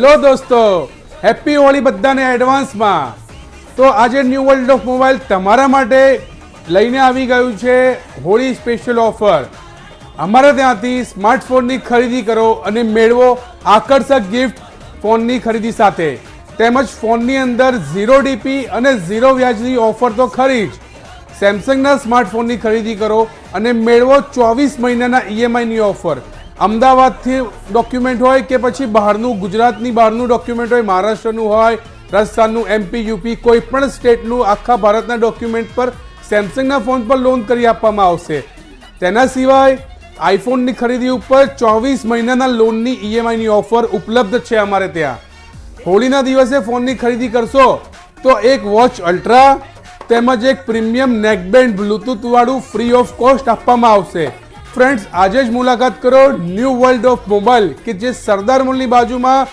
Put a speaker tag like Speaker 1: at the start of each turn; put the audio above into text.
Speaker 1: Hello દોસ્તો, happy Holi બધાને એડવાન્સમાં। તો આજે ન્યૂ વર્લ્ડ ઓફ મોબાઈલ તમારા માટે લઈને આવી ગયું છે હોળી સ્પેશિયલ ઓફર। અમારા ત્યાંથી સ્માર્ટફોનની ખરીદી કરો અને મેળવો આકર્ષક ગિફ્ટ ફોનની ખરીદી સાથે, તેમજ ફોનની અંદર 0 DP અને 0 વ્યાજની ઓફર તો ખરી જ। સેમસંગના સ્માર્ટફોનની ખરીદી કરો અને મેળવો 24 મહિનાના EMIની ઓફર। અમદાવાદથી ડોક્યુમેન્ટ હોય કે પછી બહારનું, ગુજરાતની બહારનું ડોક્યુમેન્ટ હોય, મહારાષ્ટ્રનું હોય, રાજસ્થાનનું, MP, UP કોઈ પણ સ્ટેટનું આખા ભારતના ડોક્યુમેન્ટ પર સેમસંગના ફોન પર લોન કરી આપવામાં આવશે। તેના સિવાય આઈફોનની ખરીદી ઉપર 24 મહિનાના લોનની EMIની ઓફર ઉપલબ્ધ છે અમારે ત્યાં। હોળીના દિવસે ફોનની ખરીદી કરશો તો એક વોચ અલ્ટ્રા તેમજ એક પ્રીમિયમ નેકબેન્ડ બ્લૂટૂથ વાળું ફ્રી ઓફ કોસ્ટ આપવામાં આવશે। ફ્રેન્ડ્સ, આજે જ મુલાકાત કરો ન્યૂ વર્લ્ડ ઓફ મોબાઈલ કે જે સરદાર મોલની બાજુમાં